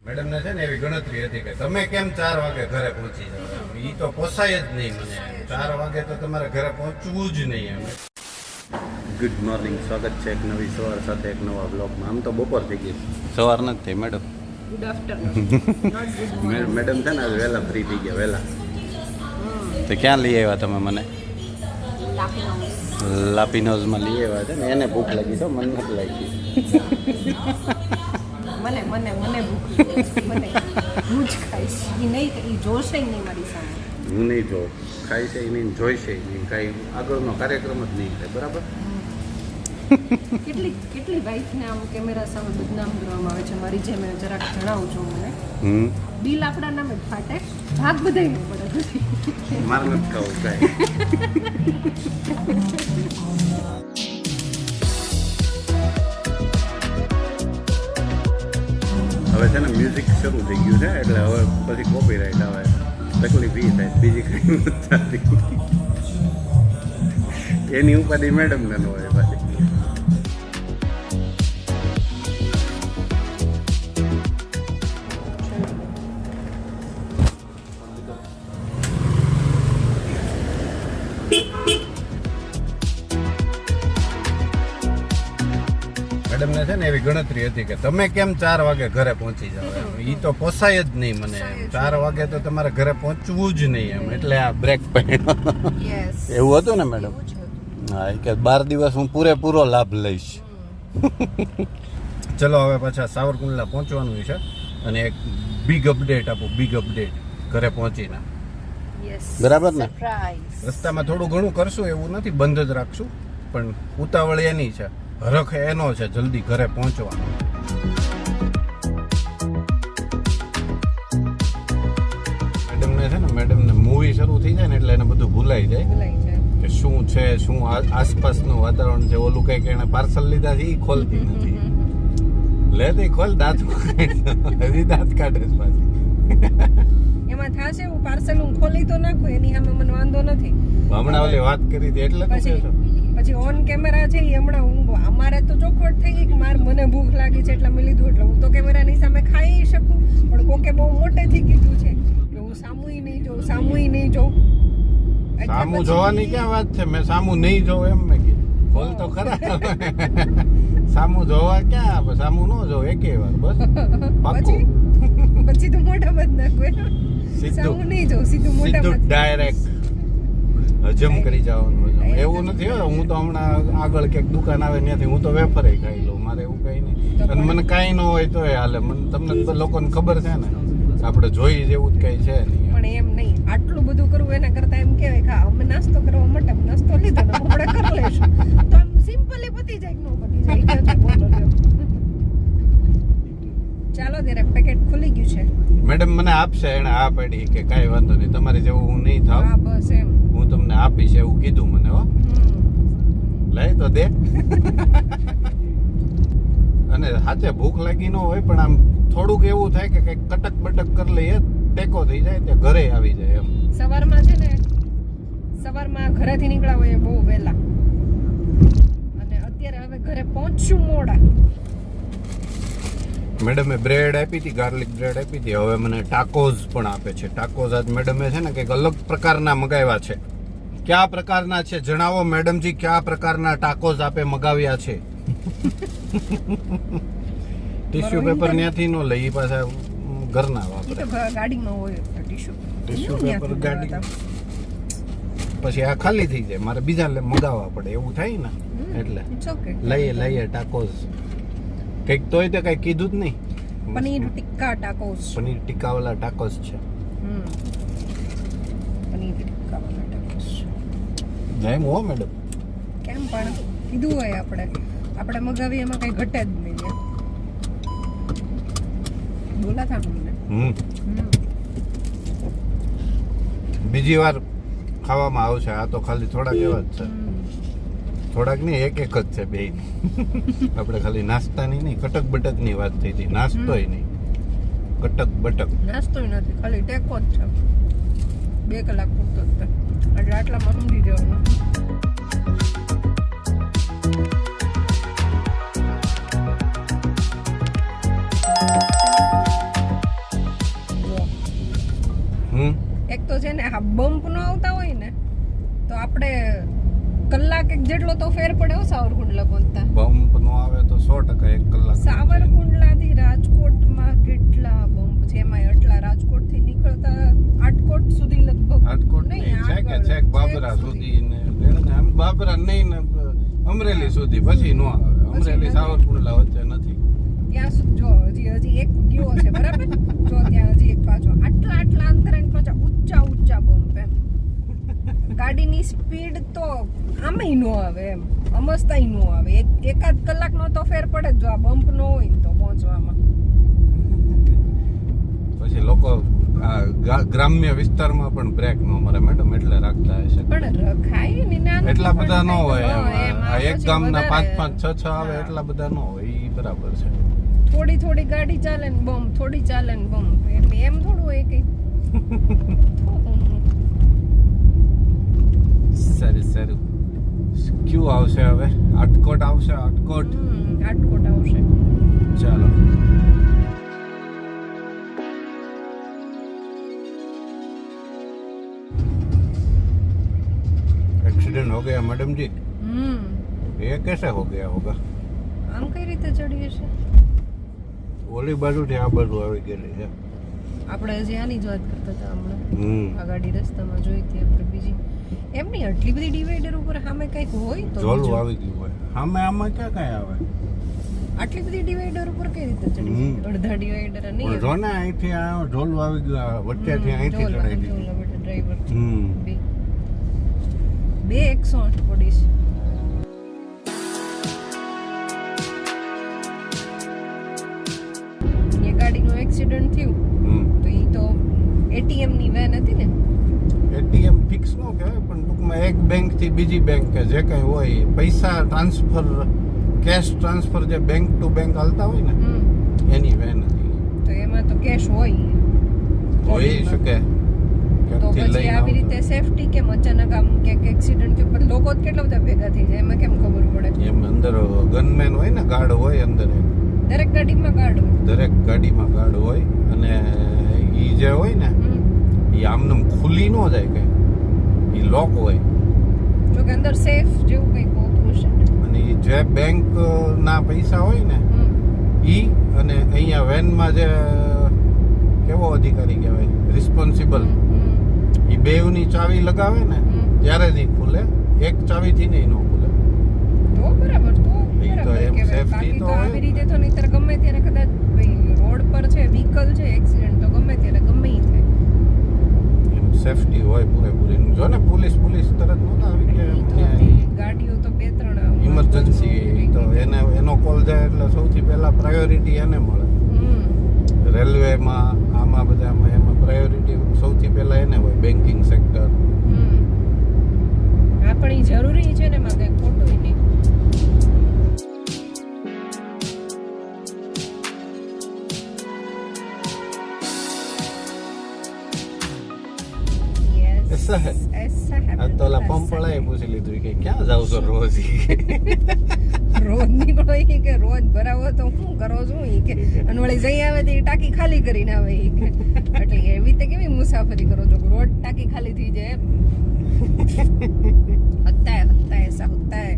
Madam ને છે ને એવી ગણતરી હતી કે તમે કેમ 4 વાગે ઘરે પહોંચી જાવ, ઈ તો પોસાય જ નહીં મને. 4 વાગે તો તમારે ઘરે પહોંચવું જ નહીં. એમ ગુડ મોર્નિંગ, સ્વાગત છે એક નવી સવાર સાથે એક નવા બ્લોગમાં. આમ તો બપોર થઈ ગઈ, સવાર નથી થઈ મેડમ. Good afternoon. મેડમ છે ને આજે વહેલા ફ્રી થઈ ગયા, વહેલા. તો ક્યાં લઈ આવ્યા તમે મને? લાપીનોઝમાં લઈ આવ્યા છે ને. એને ભૂખ લાગી તો મને નથી લાગી. મને ભૂખ મને હું જ ખાઈશ. ઈ નહીં ઈ જોશે નહીં મારી સામે. હું નહીં જોઉં, ખાઈ છે નહીં, જોઈશે નહીં, કાંઈ આગળનો કાર્યક્રમ જ નહીં થાય. બરાબર. કેટલી વાઈફને આમ કેમેરા સામે બદનામ કરવામાં આવે છે. મારી જેમ જરાક જણાવું છું મને. બિલ આપણા નામે જ ફાટે, ભાગ બધાય પડે. મારે નથી ખાવું કાંઈ. હવે છે ને મ્યુઝિક શરૂ થઈ ગયું છે એટલે હવે પછી કોપીરાઇટ આવે, તકલીફ એ થાય, બીજી કંઈ નથી થતી. એની ઉપાધિ મેડમને ન હોય પાછી. મેડમને છે ને એવી ગણતરી હતી કે તમે કેમ 4 વાગે ઘરે પહોંચી જાવ, ઈ તો પોસાય જ નહીં મને. 4 વાગે તો તમારે ઘરે પહોંચવું જ નહીં. એમ એટલે આ બ્રેક પડ્યો. એવું હતું ને મેડમ? હા, કે 12 દિવસ હું પૂરેપૂરો લાભ લઈશ. ચલો હવે પાછા સાવરકુંડલા પહોંચવાનું છે અને એક બિગ અપડેટ આપું, બિગ અપડેટ ઘરે પહોંચીને. બરાબર ને? રસ્તામાં થોડું ઘણું કરશું, એવું નથી, બંધ જ રાખશું, પણ ઉતાવળ એની છે, હરખ એનો છે જલ્દી ઘરે પહોંચવાનો. મેડમને છે ને, મેડમને મૂવી શરૂ થઈ જાય ને એટલે એને બધું ભૂલાઈ જાય કે શું છે, શું આસપાસનું વાતાવરણ છે. ઓલું કંઈક એને પાર્સલ લીધા છે એ ખોલતી નથી. લે તે ખોલ, દાંત હજી દાંત કાઢે છે પાછી. એમાં થાશે હું પાર્સલ હું ખોલી તો નાખું, એની સામે મને વાંધો નથી. હમણાં ઓલી વાત કરી હતી એટલે તો છે. પછી ઓન કેમેરા છે એ હમણાં હું અમારે તો ચોખવટ થઈ ગઈ કે મને ભૂખ લાગી છે એટલે મેં લીધું. એટલે હું તો કેમેરાની સામે ખાઈ શકું, પણ કોકે બહુ મોટેથી કીધું છે કે હું સામુય નહીં જોઉં. સામું જોવાની ક્યાં વાત છે? મેં સામું નહીં જોઉં એમ મેં કીધું. ખોલ તો ખરા. સામું જોવા ક્યાં? સામું ન જોઉં એકે વાર, બસ. પછી તો મોઢા બંધ નાખું. સામું નહીં જોઉં, સીધું મોઢા ડાયરેક્ટ હજમ કરી જવાનું. એવું નથી હો, હું તો હમણાં આગળ ક્યાંક દુકાન આવે ત્યાંથી હું તો વેફર ખાઈ લઉં. મારે એવું કઈ નહીં. અને મને કાંઈ ન હોય તો હાલે. તમને લોકોને ખબર છે ને, આપણે જોઈ જેવું જ કઈ છે નહીં. પણ એમ નહીં, આટલું બધું કરવું એના કરતા એમ કહેવાય કે અમે નાસ્તો કરવા માટે નાસ્તો લીધો ને આપણે કરી લઈશું, તો આમ સિમ્પલી પતી જાય કે ન પતી જાય. ચાલો ત્યારે પેકેટ ખુલી ગયું છે. મેડમ મને આપશે, એને આ પાડી કે કાંઈ વાંધો નહીં, તમારી જેવું હું નહીં થાવ. હા બસ એમ, હું તમને આપીશ એવું કીધું મને. હો, લઈ તો દે. અને હાથે ભૂખ લાગી ન હોય પણ આમ થોડુંક એવું થાય કે કંઈક કટક બટક કરી લઈએ, ટેકો થઈ જાય તે ઘરે આવી જાય. એમ સવારમાં છે ને, સવારમાં ઘરેથી નીકળ્યા હોય બહુ વહેલા, અને અત્યારે હવે ઘરે પહોંચશું મોડા. મેડમે બ્રેડ આપી હતી, ગાર્લિક બ્રેડ આપી હતી. હવે મને ટાકોઝ પણ આપે છે. ટાકોઝ આજ મેડમે છે ને કંઈક અલગ પ્રકારના મગાવ્યા છે. કયા પ્રકારના છે જણાવો મેડમજી, કયા પ્રકારના ટાકોઝ આપે મગાવ્યા છે? ટિશ્યુ પેપર ત્યાંથી ન લઈ, પાછા ઘરના વાપરે. ગાડીમાં હોય ટિશ્યુ પેપર ગાડી પછી આ ખાલી થઈ જાય, મારે બીજા મગાવવા પડે, એવું થાય ને. એટલે લઈએ ટાકોઝ. કંઈક તોય તો કઈ કીધું જ નહીં. પનીર ટિક્કા ટાકોસ. પનીર ટિક્કા વાળા ટાકોસ છે. પનીર ટિક્કા વાળા ટાકોસ. જેમ હો મેડમ, કેમ પણ કીધું હોય આપણે મગાવી એમાં કઈ ઘટે જ નહીં. બોલા થા મને. બીજી વાર ખાવામાં આવશે. આ તો ખાલી થોડાક એવા જ છે. થોડાક નહીં, એક જ છે બે. આપણે ખાલી નાસ્તાની નહીં, કટક બટકની વાત થઈ હતી. નાસ્તોય નહીં, કટક બટક. નાસ્તોય નથી, ખાલી ટેકો જ છે. 2 કલાક પૂરતો જ છે, એટલે આટલામાં સમજી જવાનું. આપણે કલાક એક જેટલો તો ફેર પડે હો સાવરકુંડલા પહોંચતા. બમ્પ નો આવે તો 100% 1 કલાક. સાવરકુંડલાથી રાજકોટમાં કેટલા બમ્પ છે? એમાં એટલા રાજકોટથી નીકળતા આટકોટ સુધી લગભગ આટકોટ નહીં, છેક બાબરા સુધી ને આમ બાબરા નહીં ને અમરેલી સુધી, પછી નો આવે. અમરેલી સાવરકુંડલા વચ્ચે નથી. ત્યાં જો હજી એક ગયો છે બરાબર, જો ત્યાં હજી એક પાછો આટલા અંતરે પાછા ઊંચા બમ્પ એમ. ગાડીની સ્પીડ તો આમેય નો આવે એમ, અમસ્તાય નો આવે. એકાદ કલાકનો તો ફેર પડે જ જો આ બમ્પ નો હોય ને તો પહોંચવામાં. પછી લોકો ગ્રામ્ય વિસ્તારમાં પણ બ્રેક નો મારે મેડમ એટલે રાખતા હશે. પણ રખાય ને ના એટલા બધા નો હોય. આ એક ગામના 5 6 આવે એટલા બધા નો હોય. ઈ બરાબર છે. થોડી ગાડી ચાલે ને બમ્પ, થોડી ચાલે ને બમ્પ, એમ થોડું હોય કઈ. સારું ક્યુ આવશે હવે? આટકોટ આવશે. આટકોટ આવશે. ચાલો. एक्सीडेंट हो गया मैडम जी? ये कैसे हो गया होगा? આમ કઈ રીતે ચડી હશે? ઓલી બાજુથી આ બાજુ આવી ગયેલી છે. આપણે હજી આની જ વાત કરતા હતા હમણાં. આ ગાડી રસ્તામાં જોઈ હતી આપણે બીજી. એમ નહીં, આટલી બધી ડિવાઈડર ઉપર સામે કંઈક હોય તો ઝોલું આવી ગયું હોય. સામે આમાં ક્યાં કઈ આવે? આટલી બધી ડિવાઈડર ઉપર કઈ રીતે ચડી શકે? અડધા ડિવાઈડર નહીં. જો ને અહીંથી આ ઝોલું આવી ગયું, વચ્ચેથી અહીંથી ચડાઈ દીધું. ડ્રાઈવર બે 108 પડીશ. એ ગાડીનું એક્સિડન્ટ થયું તો ઈ તો એટીએમ ની વેન હતી ને. એટીએમ ફિક્સ નો કહેવાય, પણ ટૂંકમાં એક બેંક થી બીજી બેંક કે જે કઈ હોય પૈસા ટ્રાન્સફર, કેશ ટ્રાન્સફર જે બેંક ટુ બેંક હાલતા હોય ને એની વેન હતી. તો એમાં તો કેશ હોય શકે. તો પછી આવી રીતે સેફટી કેમ અચાનક આમ ક્યાંક એક્સિડન્ટ થયું? પણ લોકો કેટલા બધા ભેગા થઈ જાય, એમાં કેમ ખબર પડે? એમ અંદર ગનમેન હોય ને, ગાર્ડ હોય અંદર. દરેક ગાડીમાં ગાર્ડ હોય અને ઈ જે હોય ને ઈ આમનમ ખુલી નો જાય કે ઈ લોક હોય. જો કે અંદર સેફ જેવું કંઈક હોતું હશે. અને ઈ જે બેંક ના પૈસા હોય ને ઈ અને અહીંયા વેનમાં જે કેવો અધિકારી કહેવાય, રિસ્પોન્સિબલ, ઈ બેવની ચાવી લગાવે ને ત્યારે જ ઈ ખુલે. એક ચાવીથી નહીં નો ખુલે. તો બરાબર. તો એમ સેફટી તો આવી રીતે તો નહીતર ગમે ત્યારે કદાચ રોડ પર છે, વ્હીકલ છે, એક્સિડન્ટ તો ગમે ત્યારે ગમે ઈ થાય. એમ સેફટી હોય પૂરેપૂરી. જો ને પોલીસ તરત નહોતા આવી ગયા. ગાડીઓ તો 2-3 ઇમરજન્સી તો એનો કોલ જાય એટલે સૌથી પહેલા પ્રાયોરિટી એને મળે. રેલવેમાં આમાં બધામાં એમાં પ્રાયોરિટી સૌથી પહેલા એને હોય. Banking sector. આ પણ ઈ જરૂરી છે ને, માં કઈ ખોટું નહીં. ऐसा है. આ તો ઓલા પંપ વાળાએ પૂછી લીધું કે ક્યાં જાવ છો રોજ? રોજ નીકળો ઈ કે રોજ ભરાવો તો શું કરો છો ઈ કે, અને વળી જઈ આવે તો ઈ ટાંકી ખાલી કરીને આવે ઈ કે. એટલે એવી રીતે કેવી મુસાફરી કરો છો? રોજ ટાંકી ખાલી થઈ જાય. ऐसा होता है.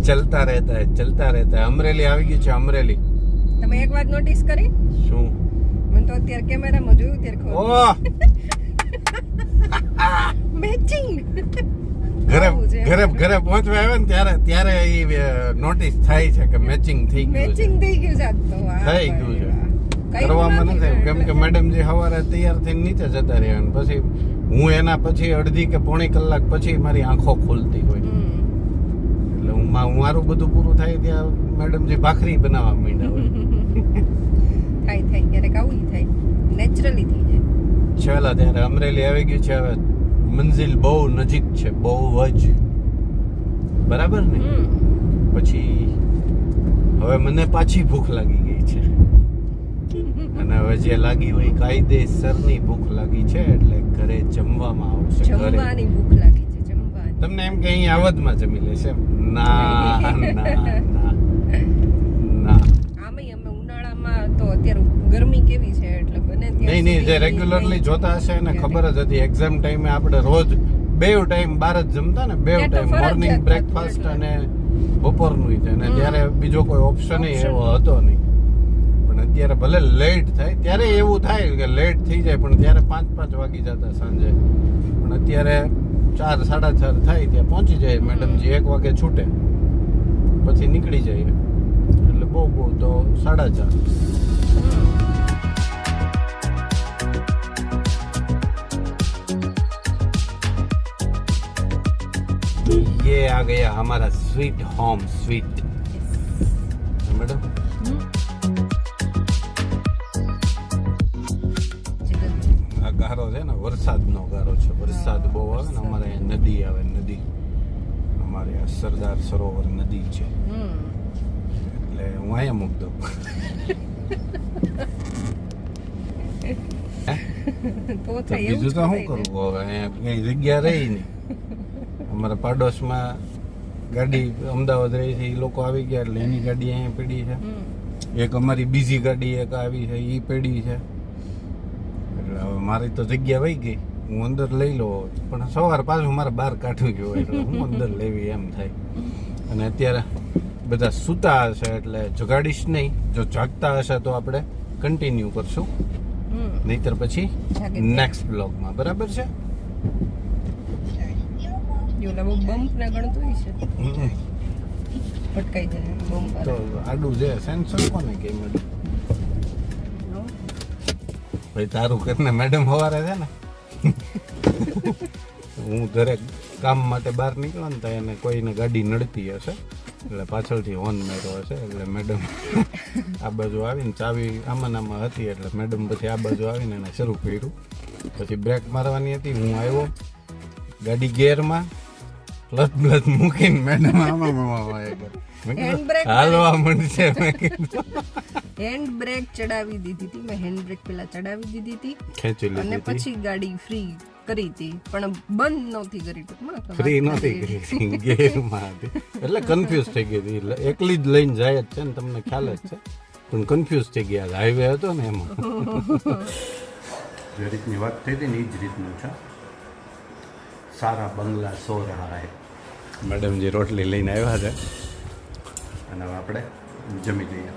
ચલતા રહેતા હે. અમરેલી આવી ગયું છે. અમરેલી તમે એક વાત નોટિસ કરી? શું? મને તો અત્યારે કેમેરામાં જોયું ત્યારે ખબર. મેચિંગ. ઘરે પહોંચવા આવે ને ત્યારે નોટિસ થાય છે કે મેચિંગ થઈ ગયું છે. થઈ ગયું છે. થઈ ગયું છે. કરવામાં નથી, કેમ કે મેડમજી સવારે તૈયાર થઈને નીચે જતા રહ્યા, પછી હું એના પછી અડધી કે પોણી કલાક પછી મારી આંખો ખુલતી હોય. એટલે હું મારું બધું પૂરું થાય ત્યાં મેડમજી ભાખરી બનાવવા માંડ્યા હોય. થાય ક્યારેક આવું થાય, નેચરલી થઈ જાય. ચાલો ત્યારે અમરેલી આવી ગયું છે. હવે મંઝિલ બહુ નજીક છે, બહુ જ. બરાબર ને? પછી હવે મને પાછી ભૂખ લાગી ગઈ છે. અને હવે જે લાગી હોય કાયદેસરની ભૂખ લાગી છે, એટલે ઘરે જમવામાં આવશે. જમવાની ભૂખ લાગી છે, જમવાની. તમને એમ કે અહીં આવદમાં જમી લેશે? ના. આમેય અમે ઉનાળામાં તો અત્યારે ગરમી કેવી છે એટલે બને ત્યાં નહીં જે રેગ્યુલરલી જોતા હશે એને ખબર જ હતી. એક્ઝામ ટાઈમે આપણે રોજ બે ટાઈમ બહાર જ જમતા ને, બે ત્યાં તો ટાઈમ મોર્નિંગ ફરજિયાત બ્રેકફાસ્ટ હતું અને બપોરનું છે, અને ત્યારે બીજો કોઈ ઓપ્શન એવો હતો નહીં. પણ અત્યારે ભલે લેટ થાય, ત્યારે એવું થાય કે લેટ થઈ જાય, પણ ત્યારે 5 વાગી જતા સાંજે. પણ અત્યારે 4, 4:30 થાય ત્યાં પહોંચી જાય મેડમજી. 1 વાગે છૂટે પછી નીકળી જાય, એટલે બહુ તો 4:30. ये आ गया हमारा स्वीट होम. Sweet madam. આ ગારો છે ને વરસાદનો ગારો છે. વરસાદ બહુ આવે ને, અમારે અહીંયા નદી આવે. નદી અમારે આ સરદાર સરોવર નદી છે, એટલે હું અહીંયા મૂક દઉં. તો થાય એવું બીજું તો જ શું કરાય કરવું હવે, અહીંયા કઈ જગ્યા રહી નહીં. અમારા પાડોશમાં ગાડી અમદાવાદ રહી છે, એ લોકો આવી ગયા એટલે એની ગાડી અહીંયા પડી છે. એક અમારી બીજી ગાડી એક આવી છે, એ પડી છે. એટલે હવે મારી તો જગ્યા વહી ગઈ, હું અંદર લઈ લઉં. પણ સવાર પાછું મારે બહાર કાઢવું ગયું, એટલે હું અંદર લેવી એમ થાય. અને અત્યારે બધા સૂતા હશે એટલે જગાડીશ નહીં. જો જાગતા હશે તો આપણે કન્ટિન્યુ કરશું, નહીતર પછી નેક્સ્ટ બ્લોગમાં. બરાબર છે? બમ્પ ને ગણતું છે, ફટકાઈ જાય બમ્પ. તો આડું છે સેન્સર કોને કે મેડમ? ભાઈ તારું કરીને મેડમ સવારે છે ને, હું દરેક કામ માટે બહાર નીકળો ને ત્યાં એને કોઈને ગાડી નડતી હશે, એટલે પાછળથી હોર્ન માર્યો હશે. એટલે મેડમ આ બાજુ આવીને ચાવી આમાં હતી, એટલે મેડમ પછી આ બાજુ આવીને એને શરૂ કર્યું. પછી બ્રેક મારવાની હતી, હું આવ્યો ગાડી ગેરમાં, ક્લચ બ્લચ મૂકીને મેડમ આમાં હાલવા માંડશે. મેં કીધું હેન્ડ બ્રેક ચડાવી દીધી હતી મેં. હેન્ડ બ્રેક પેલા ચડાવી દીધી હતી, ખેંચી અને લીધી હતી. પછી ગાડી ફ્રી કરી હતી, પણ બંધ નહોતી કરી. ફ્રી નહોતી કરી, ગેરમાં હતી. એટલે કન્ફ્યુઝ થઈ ગઈ હતી. એટલે એકલી જ લઈને જાય જ છે ને, તમને ખ્યાલ જ છે. પણ કન્ફ્યુઝ થઈ ગયા, હાઈવે હતો ને એમાં. જે રીતની વાત થઈ હતી ને એ જ રીતનું છે. સારા બંગલા સો રહા હૈ. મેડમ જે રોટલી લઈને આવ્યા છે, અને હવે આપણે જમી લઈએ.